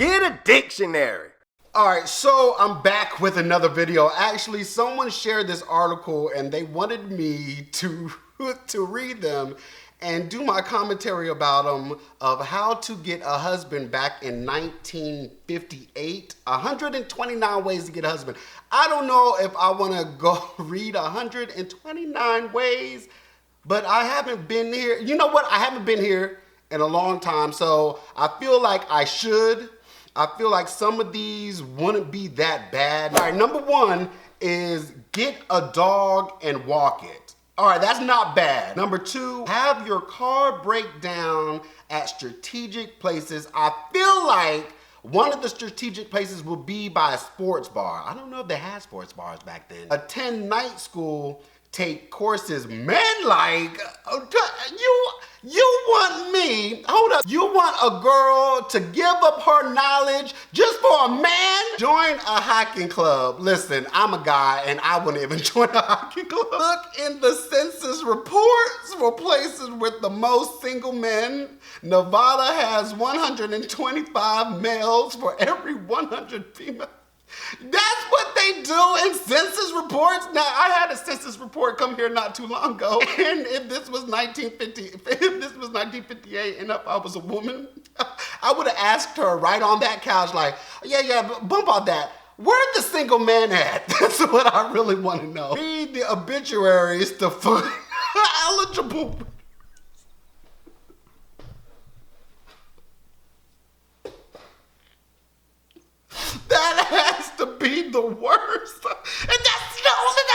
Get a dictionary. Alright, so I'm back with another video. Actually, someone shared this article and they wanted me to read them and do my commentary about them of how to get a husband back in 1958. 129 ways to get a husband. I don't know if I want to go read 129 ways, but I haven't been here. You know what? I haven't been here in a long time, so I feel like I should. I feel like some of these wouldn't be that bad. All right, number one is get a dog and walk it. All right, that's not bad. Number two, have your car break down at strategic places. I feel like one of the strategic places will be by a sports bar. I don't know if they had sports bars back then. Attend night school, take courses. Man, like, you want me, hold up, you want a girl to give up her knowledge just for a man? Join a hiking club. Listen, I'm a guy and I wouldn't even join a hiking club. Look in the census reports for places with the most single men. Nevada has 125 males for every 100 females. That's what they do in census reports. Now, I had a census report come here not too long ago, and if this was 1958 and if I was a woman, I would have asked her right on that couch, like, yeah, bump out that. Where the single man at? That's what I really want to know. Read the obituaries to find eligible. That has to be the worst. And that's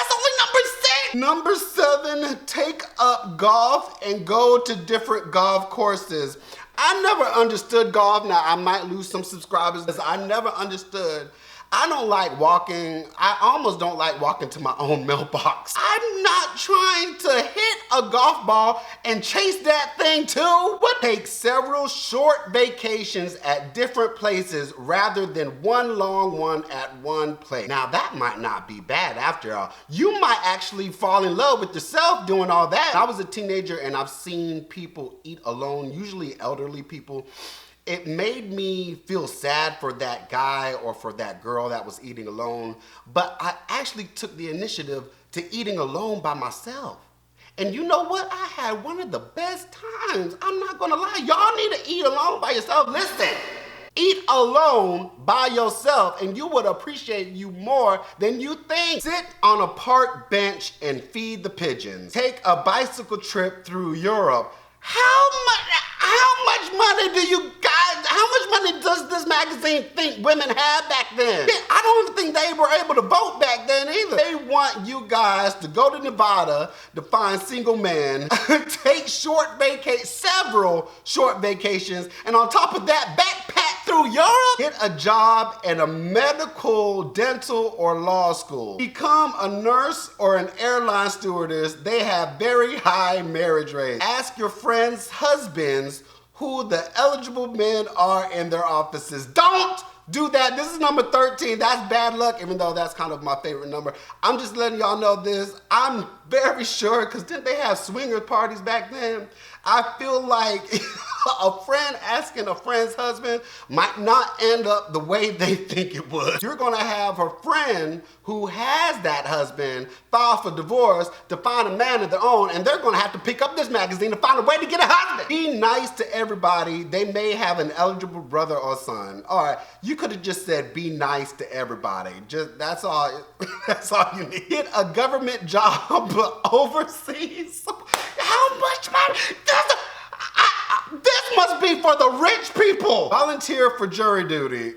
only number 6. Number 7, take up golf and go to different golf courses. I never understood golf. Now, I might lose some subscribers. I never understood. I don't like walking. I almost don't like walking to my own mailbox. I'm not trying to hit a golf ball and chase that thing too. But take several short vacations at different places rather than one long one at one place. Now that might not be bad after all. You might actually fall in love with yourself doing all that. I was a teenager and I've seen people eat alone, usually elderly people. It made me feel sad for that guy or for that girl that was eating alone, but I actually took the initiative to eating alone by myself. And you know what? I had one of the best times. I'm not gonna lie. Y'all need to eat alone by yourself. Listen, eat alone by yourself and you would appreciate you more than you think. Sit on a park bench and feed the pigeons. Take a bicycle trip through Europe. How much money do you guys, how much money does this magazine think women had back then? I don't think they were able to vote back then either. They want you guys to go to Nevada to find single men, take several short vacations, and on top of that, backpack through Europe. Get a job in a medical, dental, or law school. Become a nurse or an airline stewardess. They have very high marriage rates. Ask your friends' husbands who the eligible men are in their offices. Don't do that. This is number 13. That's bad luck, even though that's kind of my favorite number. I'm just letting y'all know this. I'm very sure, because didn't they have swinger parties back then? I feel like a friend asking a friend's husband might not end up the way they think it would. You're gonna have a friend who has that husband file for divorce to find a man of their own, and they're gonna have to pick up this magazine to find a way to get a husband. Be nice to everybody. They may have an eligible brother or son. All right, you could have just said be nice to everybody. Just that's all you need. Get a government job overseas. How much money? This must be for the rich people. Volunteer for jury duty.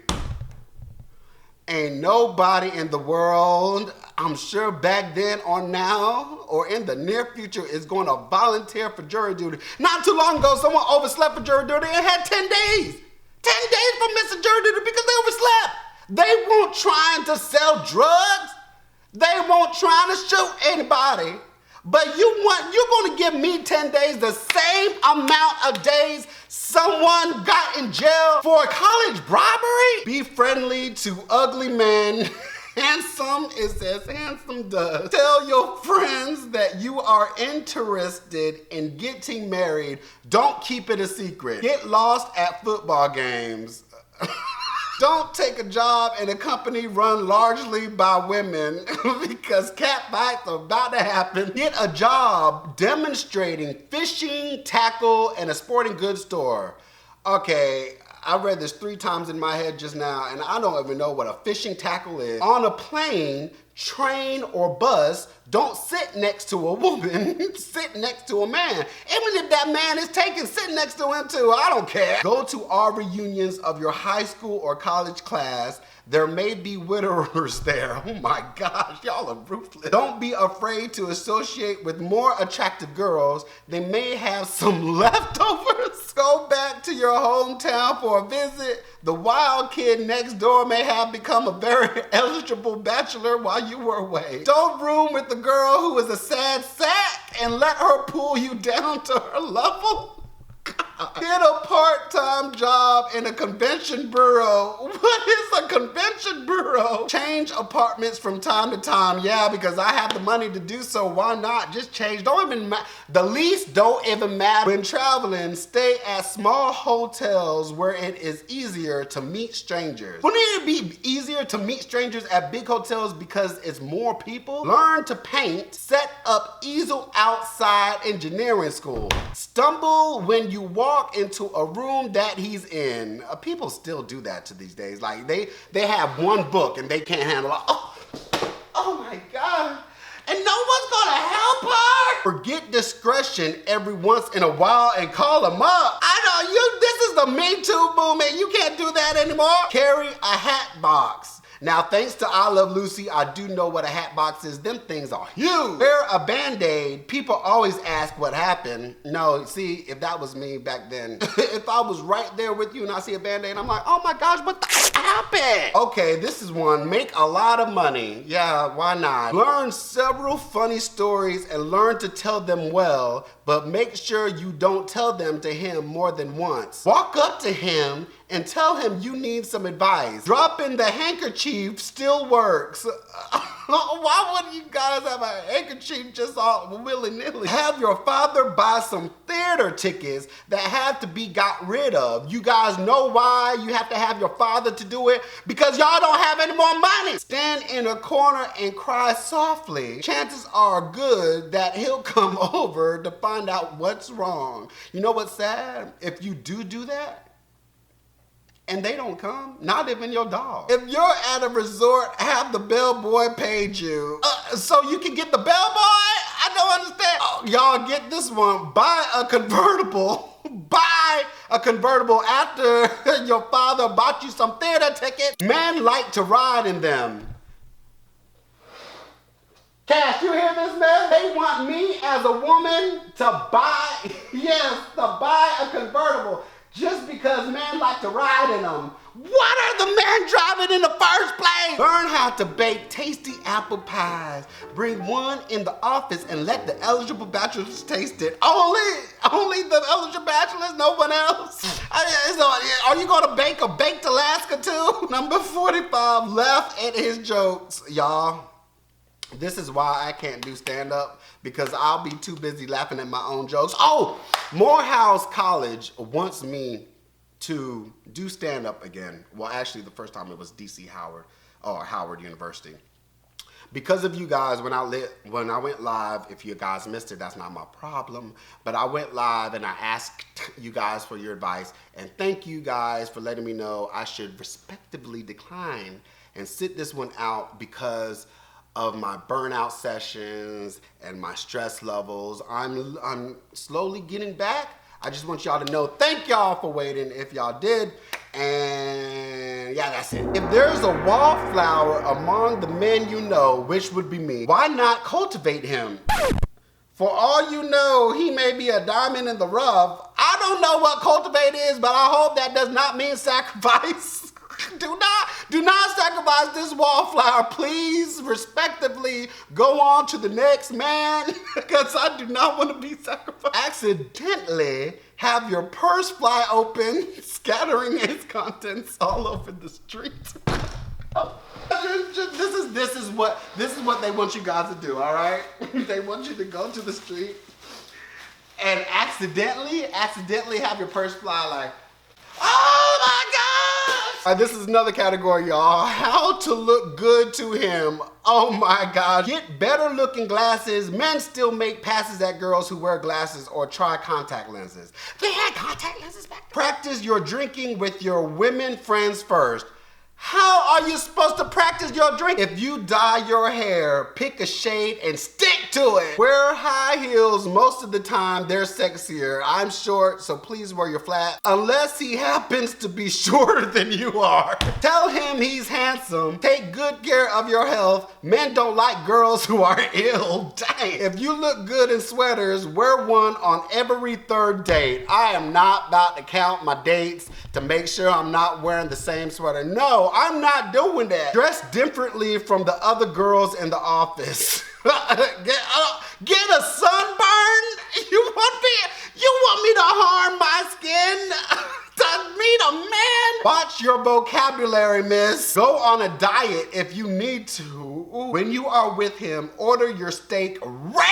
Ain't nobody in the world, I'm sure back then or now or in the near future, is going to volunteer for jury duty. Not too long ago, someone overslept for jury duty and had 10 days. 10 days for missing jury duty because they overslept. They weren't trying to sell drugs. They weren't trying to shoot anybody. But you're gonna give me 10 days, the same amount of days someone got in jail for college robbery? Be friendly to ugly men. Handsome is as handsome does. Tell your friends that you are interested in getting married. Don't keep it a secret. Get lost at football games. Don't take a job in a company run largely by women because catfights are about to happen. Get a job demonstrating fishing, tackle, and a sporting goods store. Okay, I read this 3 times in my head just now, and I don't even know what a fishing tackle is. On a plane, train, or bus, don't sit next to a woman, sit next to a man. Even if that man is taken, sit next to him too, I don't care. Go to all reunions of your high school or college class. There may be widowers there. Oh my gosh, y'all are ruthless. Don't be afraid to associate with more attractive girls. They may have some leftovers. Go back to your hometown for a visit. The wild kid next door may have become a very eligible bachelor while you were away. Don't room with the girl who is a sad sack and let her pull you down to her level. Get a part-time job in a convention bureau. What is a convention bureau? Change apartments from time to time. Yeah, because I have the money to do so. Why not? Just change. Don't even matter. The lease don't even matter. When traveling, stay at small hotels where it is easier to meet strangers. Wouldn't it be easier to meet strangers at big hotels because it's more people? Learn to paint. Set up easel outside engineering school. Stumble when you walk into a room that he's in. People still do that to these days. Like they have one book and they can't handle it. Oh my God. And no one's gonna help her. Forget discretion every once in a while and call them up. I know this is the Me Too movement. You can't do that anymore. Carry a hat box. Now, thanks to I Love Lucy, I do know what a hat box is. Them things are huge. Wear a Band-Aid. People always ask what happened. No, see, if that was me back then, if I was right there with you and I see a Band-Aid, I'm like, oh my gosh, what the happened? Okay, this is one. Make a lot of money. Yeah, why not? Learn several funny stories and learn to tell them well, but make sure you don't tell them to him more than once. Walk up to him and tell him you need some advice. Dropping the handkerchief still works. Why would you guys have a handkerchief just all willy-nilly? Have your father buy some theater tickets that have to be got rid of. You guys know why you have to have your father to do it? Because y'all don't have any more money. Stand in a corner and cry softly. Chances are good that he'll come over to find out what's wrong. You know what's sad? If you do that, and they don't come, not even your dog. If you're at a resort, have the bellboy page you. So you can get the bellboy? I don't understand. Oh, y'all get this one. Buy a convertible. Buy a convertible after your father bought you some theater tickets. Men like to ride in them. Cash, you hear this, man? They want me as a woman to buy, yes, to buy a convertible. Just because men like to ride in them. What are the men driving in the first place? Learn how to bake tasty apple pies. Bring one in the office and let the eligible bachelors taste it. Only the eligible bachelors, no one else. Are you gonna bake a baked Alaska too? Number 45, laugh at his jokes. Y'all, this is why I can't do stand-up, because I'll be too busy laughing at my own jokes. Oh, Morehouse College wants me to do stand-up again. Well, actually, the first time it was DC Howard, or Howard University. Because of you guys, when I went live, if you guys missed it, that's not my problem. But I went live and I asked you guys for your advice. And thank you guys for letting me know I should respectively decline and sit this one out because of my burnout sessions and my stress levels. I'm slowly getting back. I just want y'all to know, thank y'all for waiting if y'all did. And yeah, that's it. If there's a wallflower among the men you know, which would be me, why not cultivate him? For all you know, he may be a diamond in the rough. I don't know what cultivate is, but I hope that does not mean sacrifice. Do not sacrifice this wallflower. Please, respectively, go on to the next man, because I do not want to be sacrificed. Accidentally have your purse fly open, scattering its contents all over the street. This is what they want you guys to do, all right? They want you to go to the street and accidentally have your purse fly like, oh my gosh! This is another category, y'all. How to look good to him. Oh my God. Get better looking glasses. Men still make passes at girls who wear glasses or try contact lenses. They had contact lenses back then. Practice your drinking with your women friends first. How are you supposed to practice your drink? If you dye your hair, pick a shade and stick to it. Wear high heels most of the time. They're sexier. I'm short, so please wear your flat. Unless he happens to be shorter than you are. Tell him he's handsome. Take good care of your health. Men don't like girls who are ill. Dang. If you look good in sweaters, wear one on every third date. I am not about to count my dates to make sure I'm not wearing the same sweater. No. I'm not doing that. Dress differently from the other girls in the office. Get a sunburn? You want me to harm my skin? To meet a man? Watch your vocabulary, miss. Go on a diet if you need to. When you are with him, order your steak rare.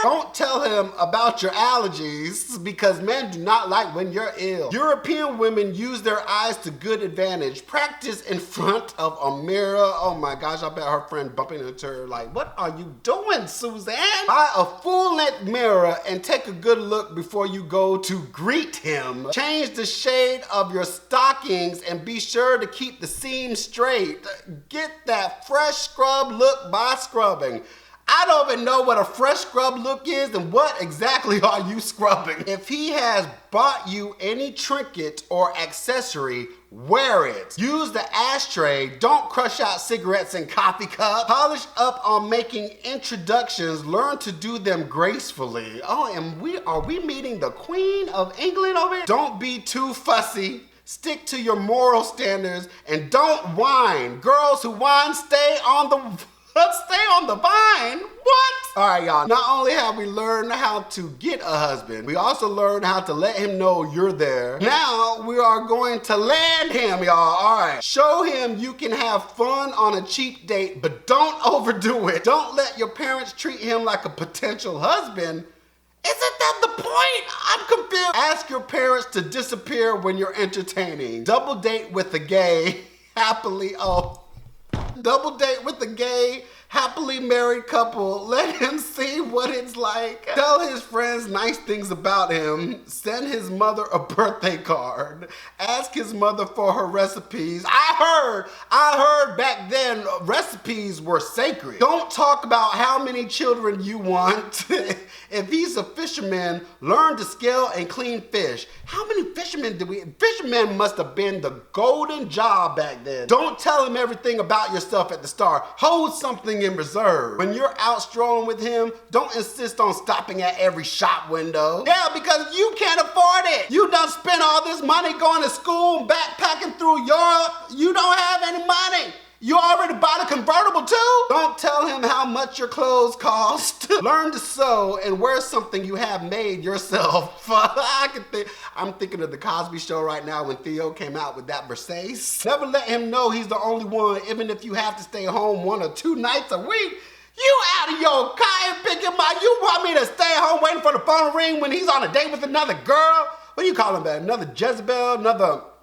Don't tell him about your allergies because men do not like when you're ill. European women use their eyes to good advantage. Practice in front of a mirror. Oh my gosh, I bet her friend bumping into her like, what are you doing, Suzanne? Buy a full-length mirror and take a good look before you go to greet him. Change the shade of your stockings and be sure to keep the seams straight. Get that fresh scrub look by scrubbing. I don't even know what a fresh scrub look is and what exactly are you scrubbing. If he has bought you any trinket or accessory, wear it. Use the ashtray. Don't crush out cigarettes and coffee cups. Polish up on making introductions. Learn to do them gracefully. Oh, and are we meeting the Queen of England over here? Don't be too fussy. Stick to your moral standards and don't whine. Girls who whine stay on the vine. What? All right, y'all. Not only have we learned how to get a husband, we also learned how to let him know you're there. Now we are going to land him, y'all. All right. Show him you can have fun on a cheap date, but don't overdo it. Don't let your parents treat him like a potential husband. Isn't that the point? I'm confused. Ask your parents to disappear when you're entertaining. Double date with a gay, double date with a gay, happily married couple. Let him see what it's like. Tell his friends nice things about him. Send his mother a birthday card. Ask his mother for her recipes. I heard back then recipes were sacred. Don't talk about how many children you want. If he's a fisherman, learn to scale and clean fish. How many fishermen fishermen must have been the golden job back then. Don't tell him everything about yourself at the start. Hold something in reserve. When you're out strolling with him, don't insist on stopping at every shop window. Yeah, because you can't afford it. You done spent all this money going to school, backpacking through Europe. You don't have any money. You already bought a convertible too? Don't tell him how much your clothes cost. Learn to sew and wear something you have made yourself. I'm thinking of the Cosby Show right now when Theo came out with that Versace. Never let him know he's the only one, even if you have to stay home 1 or 2 nights a week. You out of your cotton picking my, you want me to stay home waiting for the phone to ring when he's on a date with another girl? What do you call him that? Another Jezebel?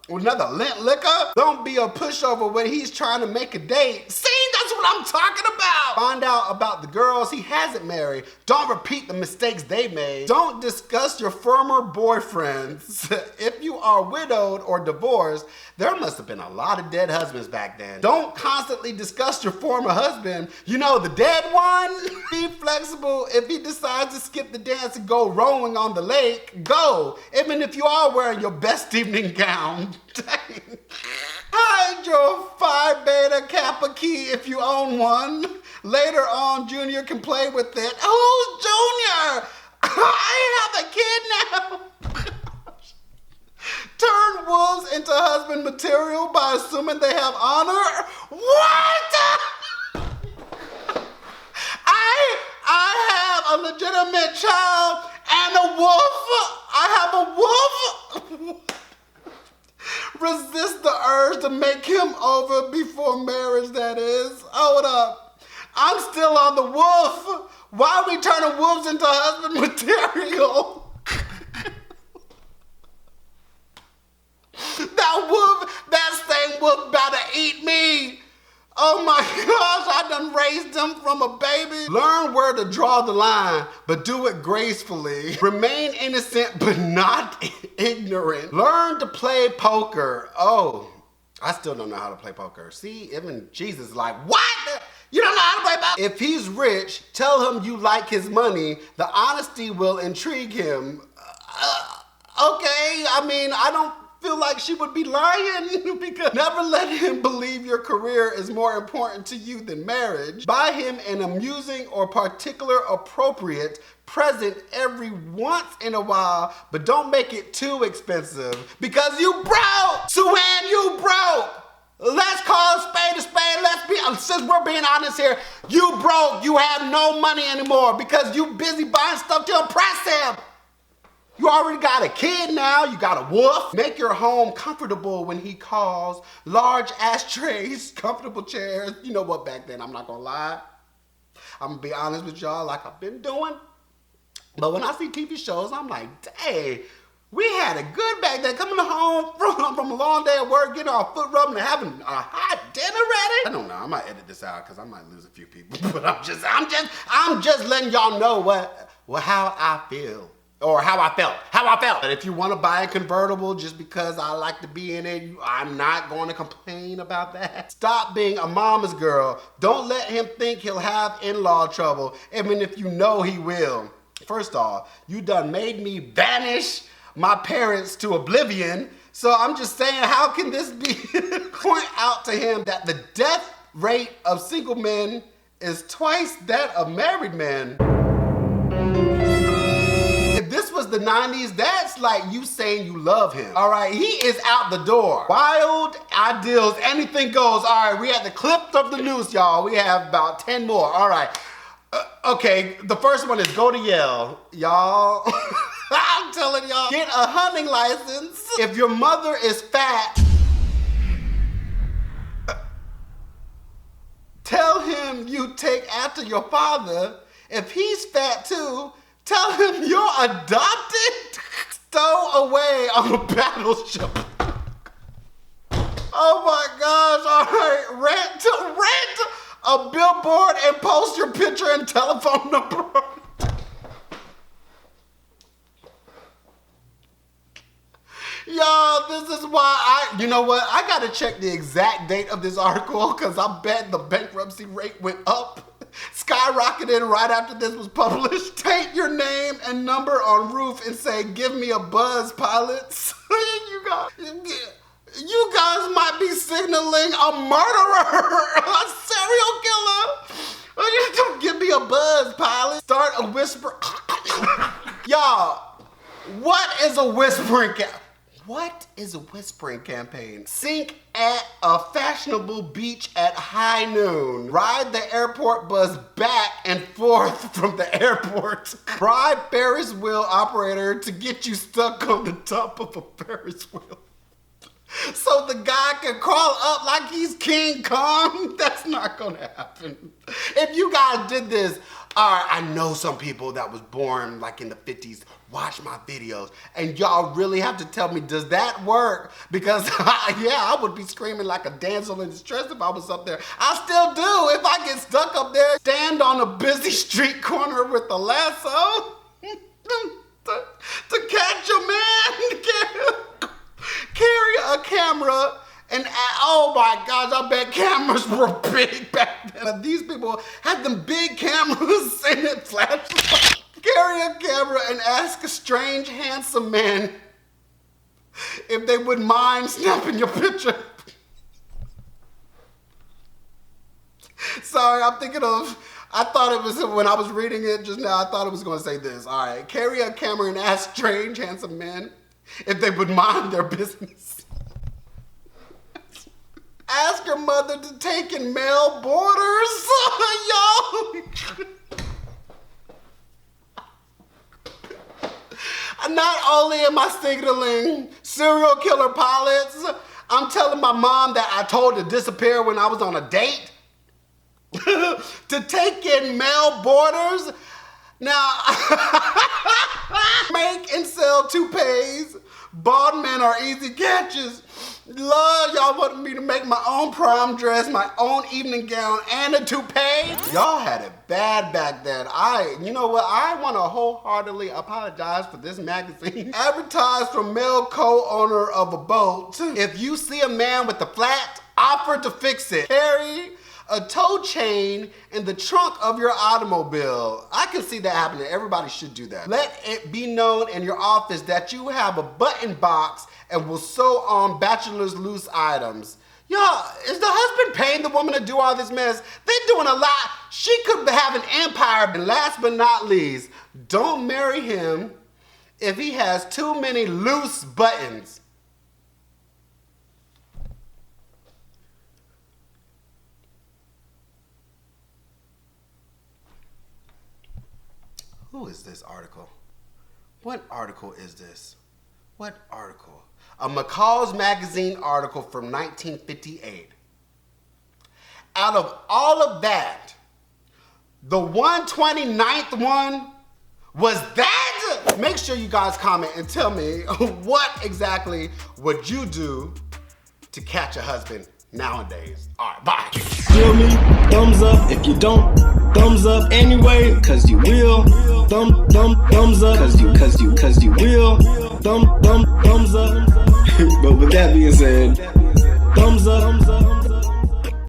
Another lint liquor? Don't be a pushover when he's trying to make a date. See, that's what I'm talking about. Find out about the girls he hasn't married. Don't repeat the mistakes they made. Don't discuss your former boyfriends. If you are widowed or divorced, there must have been a lot of dead husbands back then. Don't constantly discuss your former husband. You know, the dead one. Be flexible. If he decides to skip the dance and go rowing on the lake, go. Even if you are wearing your best evening gown. Hide your Phi Beta Kappa key if you own one. Later on, Junior can play with it. Who's Junior? I have a kid now. Turn wolves into husband material by assuming they have honor. What? I have a legitimate child and a wolf. I have a wolf. Resist the urge to make him over before marriage, that is. Hold up. I'm still on the wolf. Why are we turning wolves into husband material? That was about to eat me. Oh my gosh, I done raised him from a baby. Learn where to draw the line, but do it gracefully. Remain innocent, but not ignorant. Learn to play poker. Oh, I still don't know how to play poker. See, even Jesus is like, what? You don't know how to play poker? If he's rich, tell him you like his money. The honesty will intrigue him. Okay, I mean, I don't feel like she would be lying because never let him believe your career is more important to you than marriage. Buy him an amusing or particular appropriate present every once in a while, but don't make it too expensive because you broke. Suan, you broke. Let's call a spade a spade. Let's be, since we're being honest here, you broke. You have no money anymore because you busy buying stuff to impress him. You already got a kid now, you got a wolf. Make your home comfortable when he calls. Large ashtrays, comfortable chairs. You know what, back then, I'm not gonna lie. I'm gonna be honest with y'all like I've been doing. But when I see TV shows, I'm like, dang, we had it good back then. Coming home from a long day of work, getting our foot rubbing and having a hot dinner ready. I don't know, I might edit this out because I might lose a few people. But I'm just letting y'all know how I feel. Or how I felt. But if you want to buy a convertible just because I like to be in it, I'm not going to complain about that. Stop being a mama's girl. Don't let him think he'll have in-law trouble, even if you know he will. First off, you done made me banish my parents to oblivion. So I'm just saying, how can this be? Point out to him that the death rate of single men is twice that of married men. This was the 90s, that's like you saying you love him. All right, he is out the door. Wild ideals, anything goes. All right, we had the clips of the news, y'all. We have about 10 more. All right. Okay, the first one is go to Yale. Y'all, I'm telling y'all, get a hunting license. If your mother is fat, tell him you take after your father. If he's fat too, tell him you're adopted. Stow away on a battleship. Oh my gosh, all right. Rent a billboard and post your picture and telephone number. Y'all, this is why you know what? I gotta check the exact date of this article because I bet the bankruptcy rate went up. Skyrocketed right after this was published. Take your name and number on roof and say, give me a buzz, pilots. You guys might be signaling a murderer, a serial killer. Don't give me a buzz, pilot. Start a whisper. Y'all, what is a whispering What is a whispering campaign? Sink at a fashionable beach at high noon. Ride the airport bus back and forth from the airport. Bribe Ferris wheel operator to get you stuck on the top of a Ferris wheel. So the guy can crawl up like he's King Kong? That's not gonna happen. If you guys did this, I know some people that was born like in the 50s watch my videos, and y'all really have to tell me, does that work? Because yeah, I would be screaming like a damsel in distress if I was up there. I still do. If I get stuck up there, stand on a busy street corner with a lasso to catch a man. Carry a camera and oh my gosh, I bet cameras were big back then. But these people had them big cameras and it flashes. Carry a camera and ask a strange, handsome man if they would mind snapping your picture. Sorry, I'm thinking of, I thought it was, when I was reading it just now, I thought it was gonna say this. All right, carry a camera and ask strange, handsome men if they would mind their business. Ask your mother to take in mail borders. Yo. Not only am I signaling serial killer pilots, I'm telling my mom that I told her to disappear when I was on a date. To take in mail borders. Now, make and sell toupees. Bald men are easy catches. Lord, y'all wanted me to make my own prom dress, my own evening gown, and a toupee. Y'all had it bad back then. You know what? I want to wholeheartedly apologize for this magazine. Advertised from male co-owner of a boat. If you see a man with a flat, offer to fix it. Carry a tow chain in the trunk of your automobile. I can see that happening. Everybody should do that. Let it be known in your office that you have a button box and will sew on bachelor's loose items. Y'all, is the husband paying the woman to do all this mess? They're doing a lot. She could have an empire. And last but not least, don't marry him if he has too many loose buttons. Who is this article? What article is this? What article? A McCall's Magazine article from 1958. Out of all of that, the 129th one was that? Make sure you guys comment and tell me what exactly would you do to catch a husband nowadays. All right, bye. Feel me? Thumbs up. If you don't, thumbs up anyway, cause you will. Thumbs up, cause you will. Thumbs up. But with that being said, thumbs up.